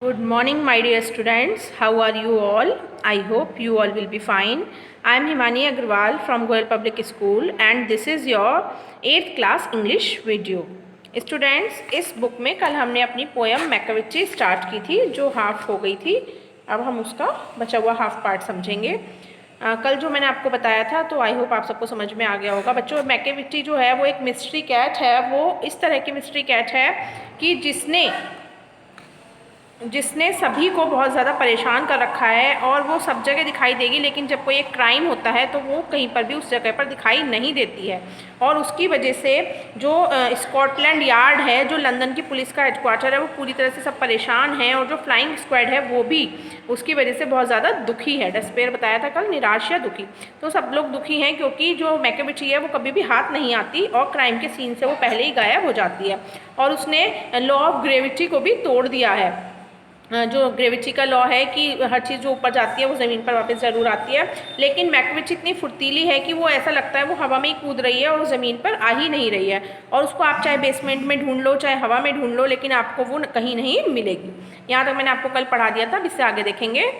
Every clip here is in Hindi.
Good morning, my dear students. How are you all? I hope you all will be fine. I am Himani Agarwal from Goel Public School and this is your 8th class English video. Students, इस बुक में कल हमने अपनी पोएम मैकाविटी स्टार्ट की थी जो हाफ हो गई थी. अब हम उसका बचा हुआ हाफ पार्ट समझेंगे. कल जो मैंने आपको बताया था तो आई होप आप सबको समझ में आ गया होगा. बच्चों, मैकाविटी जो है वो एक मिस्ट्री कैट है. वो इस तरह की मिस्ट्री कैट है कि जिसने सभी को बहुत ज़्यादा परेशान कर रखा है और वो सब जगह दिखाई देगी, लेकिन जब कोई एक क्राइम होता है तो वो कहीं पर भी उस जगह पर दिखाई नहीं देती है. और उसकी वजह से जो स्कॉटलैंड यार्ड है, जो लंदन की पुलिस का हेडक्वार्टर है, वो पूरी तरह से सब परेशान हैं. और जो फ्लाइंग स्क्वाड है वो भी उसकी वजह से बहुत ज़्यादा दुखी है. डेस्पेयर बताया था कल, निराश या दुखी. तो सब लोग दुखी हैं क्योंकि जो मैकाविटी है वो कभी भी हाथ नहीं आती और क्राइम के सीन से वो पहले ही गायब हो जाती है. और उसने लॉ ऑफ ग्रेविटी को भी तोड़ दिया है. जो ग्रेविटी का लॉ है कि हर चीज़ जो ऊपर जाती है वो ज़मीन पर वापस ज़रूर आती है. लेकिन मैकाविटी इतनी फुर्तीली है कि वो ऐसा लगता है वो हवा में ही कूद रही है और ज़मीन पर आ ही नहीं रही है. और उसको आप चाहे बेसमेंट में ढूंढ लो चाहे हवा में ढूंढ लो, लेकिन आपको वो कहीं नहीं मिलेगी. यहाँ तक मैंने आपको कल पढ़ा दिया था. अब इससे आगे देखेंगे.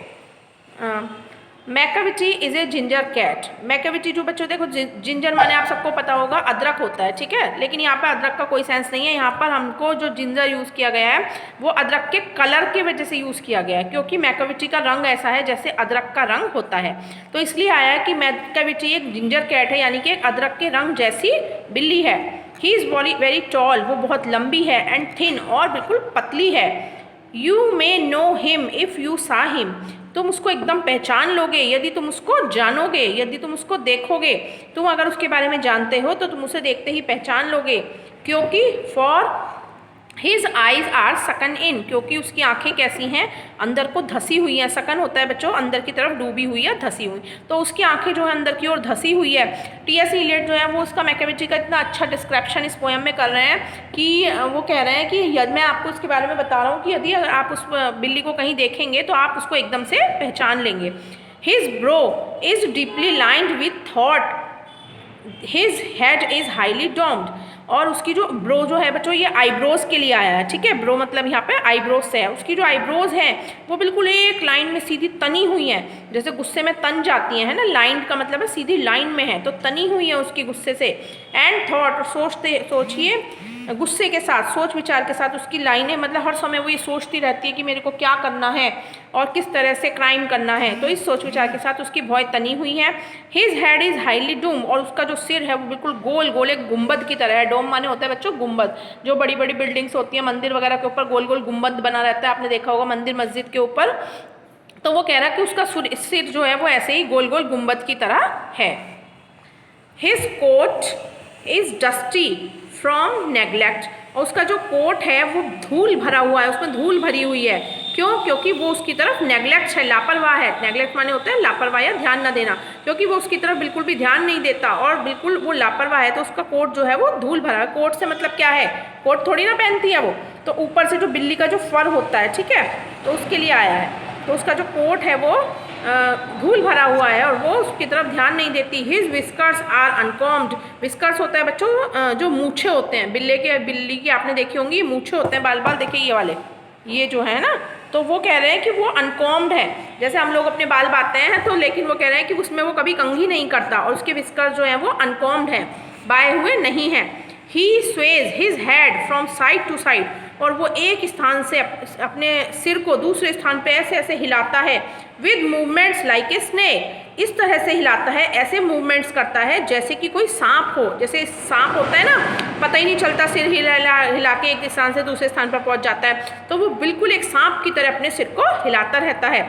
Macavity is a ginger cat. Macavity जो बच्चों देखो, जिंजर माने आप सबको पता होगा अदरक होता है, ठीक है. लेकिन यहाँ पर अदरक का कोई सेंस नहीं है. यहाँ पर हमको जो जिंजर यूज़ किया गया है वो अदरक के कलर की वजह से यूज़ किया गया है, क्योंकि मैकाविटी का रंग ऐसा है जैसे अदरक का रंग होता है. तो इसलिए आया है कि मैकाविटी एक जिंजर कैट है, यानी कि एक अदरक के रंग जैसी बिल्ली है. He is very tall. वो बहुत लंबी है. एंड थिन, और बिल्कुल पतली है. You may know him if you सा हिम. तुम उसको एकदम पहचान लोगे यदि तुम उसको जानोगे, यदि तुम उसको देखोगे. तुम अगर उसके बारे में जानते हो तो तुम उसे देखते ही पहचान लोगे. क्योंकि फॉर हिज आइज़ आर सकन इन. क्योंकि उसकी आंखें कैसी हैं, अंदर को धसी हुई हैं. सकन होता है बच्चों अंदर की तरफ डूबी हुई है, धसी हुई. तो उसकी आंखें जो है अंदर की ओर धसी हुई है. टी.एस. इलियट जो है वो उसका मैकाविटी का इतना अच्छा डिस्क्रिप्शन इस पोएम में कर रहे हैं कि वो कह रहे हैं कि यदि मैं आपको इसके बारे में बता रहा हूँ कि यदि अगर आप उस बिल्ली को कहीं देखेंगे तो आप उसको एकदम से पहचान लेंगे. His bro is deeply lined with thought. His head is highly doomed. और उसकी जो ब्रो जो है बच्चों ये आईब्रोज के लिए आया है, ठीक है. ब्रो मतलब यहाँ पे आईब्रोज से है. उसकी जो आईब्रोज हैं वो बिल्कुल एक लाइन में सीधी तनी हुई हैं, जैसे गुस्से में तन जाती हैं, है ना. लाइन का मतलब है सीधी लाइन में है, तो तनी हुई है उसकी गुस्से से. एंड थॉट, सोचिए गुस्से के साथ, सोच विचार के साथ उसकी लाइनें, मतलब हर समय वो ये सोचती रहती है कि मेरे को क्या करना है और किस तरह से क्राइम करना है. तो इस सोच विचार के साथ उसकी भौं तनी हुई है. His head is highly Doom. और उसका जो सिर है वो बिल्कुल गोल गोल एक गुंबद की तरह है. डोम माने होता है बच्चों गुंबद. जो बड़ी बड़ी बिल्डिंग्स होती हैं, मंदिर वगैरह के ऊपर गोल गोल गुंबद बना रहता है, आपने देखा होगा मंदिर मस्जिद के ऊपर. तो वो कह रहा है कि उसका सिर जो है वो ऐसे ही गोल गोल गुंबद की तरह है. His coat is dusty from neglect. और उसका जो कोट है वो धूल भरा हुआ है, उसमें धूल भरी हुई है. क्यों? क्योंकि वो उसकी तरफ नेग्लेक्ट है, लापरवाह है. नेग्लेक्ट माने होता है लापरवाह या ध्यान न देना. क्योंकि वो उसकी तरफ बिल्कुल भी ध्यान नहीं देता और बिल्कुल वो लापरवाह है, तो उसका कोट जो है वो धूल भरा है. कोट से मतलब क्या है, कोट थोड़ी ना पहनती है वो. तो ऊपर से जो बिल्ली का जो फर होता है, ठीक है, तो उसके लिए आया है. तो उसका जो कोट है वो धूल भरा हुआ है और वो उसकी तरफ ध्यान नहीं देती. His whiskers are uncombed. Whiskers होता है बच्चों जो मूछे होते हैं बिल्ली की आपने देखी होंगी, मूछे होते हैं, बाल देखिए ये वाले, ये जो है ना. तो वो कह रहे हैं कि वो अनकॉम्ड है. जैसे हम लोग अपने बाल बांधते हैं तो, लेकिन वो कह रहे हैं कि उसमें वो कभी कंघी नहीं करता और उसके विस्कर्स जो हैं वो अनकॉम्ड हैं, बाए हुए नहीं हैं. He sways his head from side to side. और वो एक स्थान से अपने सिर को दूसरे स्थान पे ऐसे ऐसे हिलाता है. With movements like a snake. इस तरह से हिलाता है, ऐसे मूवमेंट्स करता है जैसे कि कोई सांप हो. जैसे सांप होता है ना, पता ही नहीं चलता, सिर हिला के एक स्थान से दूसरे स्थान पर पहुंच जाता है. तो वो बिल्कुल एक सांप की तरह अपने सिर को हिलाता रहता है.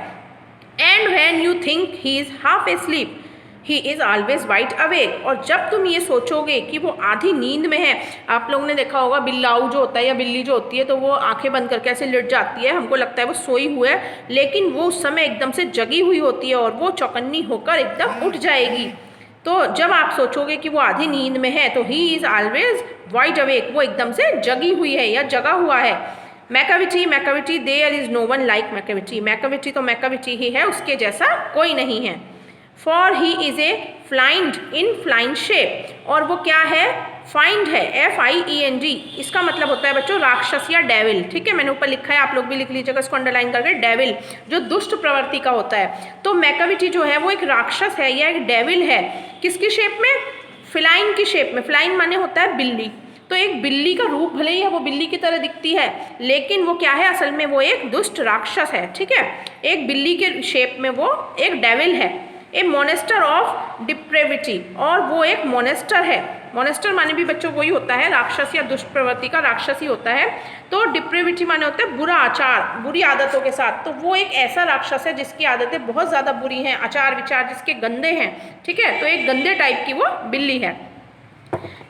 And when you think he is half asleep he is always wide awake. और जब तुम ये सोचोगे कि वो आधी नींद में है, आप लोगों ने देखा होगा बिल्लाऊ जो होता है या बिल्ली जो होती है तो वो आंखें बंद करके ऐसे लेट जाती है, हमको लगता है वो सोई हुई है, लेकिन वो उस समय एकदम से जगी हुई होती है और वो चौकन्नी होकर एकदम उठ जाएगी. तो जब आप सोचोगे कि वो आधी नींद में है तो he is always wide awake, वो एकदम से जगी हुई है या जगा हुआ है. Macavity there is no one like Macavity. Macavity तो मैकाविटी ही है, उसके जैसा कोई नहीं है. For he is a fiend in feline shape, और वो क्या है, फाइंड है, FIEND, इसका मतलब होता है बच्चों राक्षस या डेविल। ठीक है, मैंने ऊपर लिखा है, आप लोग भी लिख लीजिएगा इसको अंडरलाइन करके, डेविल जो दुष्ट प्रवृत्ति का होता है। तो मैकाविटी जो है वो एक राक्षस है या एक डेविल है, किसकी शेप में, फिलाइन की शेप में। फिलाइन माने होता है बिल्ली, तो एक बिल्ली का रूप, भले ही वो बिल्ली की तरह दिखती है लेकिन वो क्या है, असल में वो एक दुष्ट राक्षस है। ठीक है, एक बिल्ली के शेप में वो एक डेविल है। ए मोनेस्टर ऑफ डिप्रेविटी, और वो एक मोनेस्टर है। मोनेस्टर माने भी बच्चों वही होता है, राक्षस या दुष्ट प्रवृत्ति का राक्षस ही होता है। तो डिप्रेविटी माने होता है बुरा आचार, बुरी आदतों के साथ। तो वो एक ऐसा राक्षस है जिसकी आदतें बहुत ज़्यादा बुरी हैं, आचार विचार जिसके गंदे हैं। ठीक है, तो एक गंदे टाइप की वो बिल्ली है।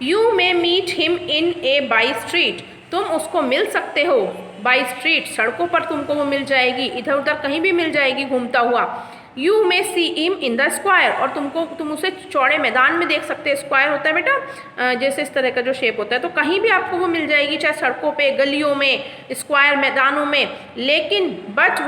You may meet him in a by street, तुम उसको मिल सकते हो बाई स्ट्रीट, सड़कों पर तुमको वो मिल जाएगी, इधर उधर कहीं भी मिल जाएगी घूमता हुआ। You may see him in the square, और तुम उसे चौड़े मैदान में देख सकते हैं। स्क्वायर होता है बेटा जैसे इस तरह का जो शेप होता है, तो कहीं भी आपको वो मिल जाएगी, चाहे सड़कों पे, गलियों में, स्क्वायर मैदानों में। लेकिन but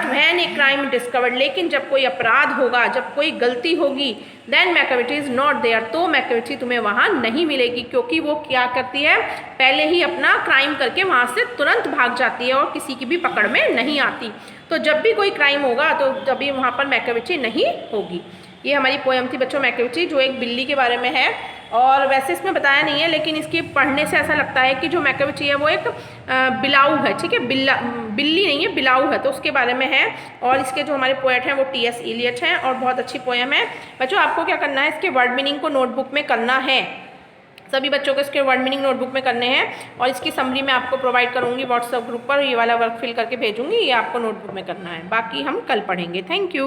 when a crime discovered, लेकिन जब कोई अपराध होगा, जब कोई गलती होगी, then Macavity is not there, तो मैकाविटी तुम्हें वहाँ नहीं मिलेगी, क्योंकि वो क्या करती है, पहले ही अपना क्राइम करके वहाँ से तुरंत भाग जाती है और किसी की भी पकड़ में नहीं आती। तो जब भी कोई क्राइम होगा तो तभी वहाँ पर मैकाविटी नहीं होगी। ये हमारी पोएम थी बच्चों मैकाविटी, जो एक बिल्ली के बारे में है। और वैसे इसमें बताया नहीं है, लेकिन इसके पढ़ने से ऐसा लगता है कि जो मैकाविटी है वो एक बिलाऊ है। ठीक है, बिल्ली नहीं है, बिलाऊ है, तो उसके बारे में है। और इसके जो हमारे पोएट हैं वो T.S. इलियट हैं, और बहुत अच्छी पोएम है। बच्चों आपको क्या करना है, इसके वर्ड मीनिंग को नोटबुक में करना है। सभी बच्चों को इसके वर्ड मीनिंग नोटबुक में करने हैं, और इसकी समरी मैं आपको प्रोवाइड करूँगी व्हाट्सएप ग्रुप पर, ये वाला वर्क फिल करके भेजूँगी, ये आपको नोटबुक में करना है। बाकी हम कल पढ़ेंगे। Thank you.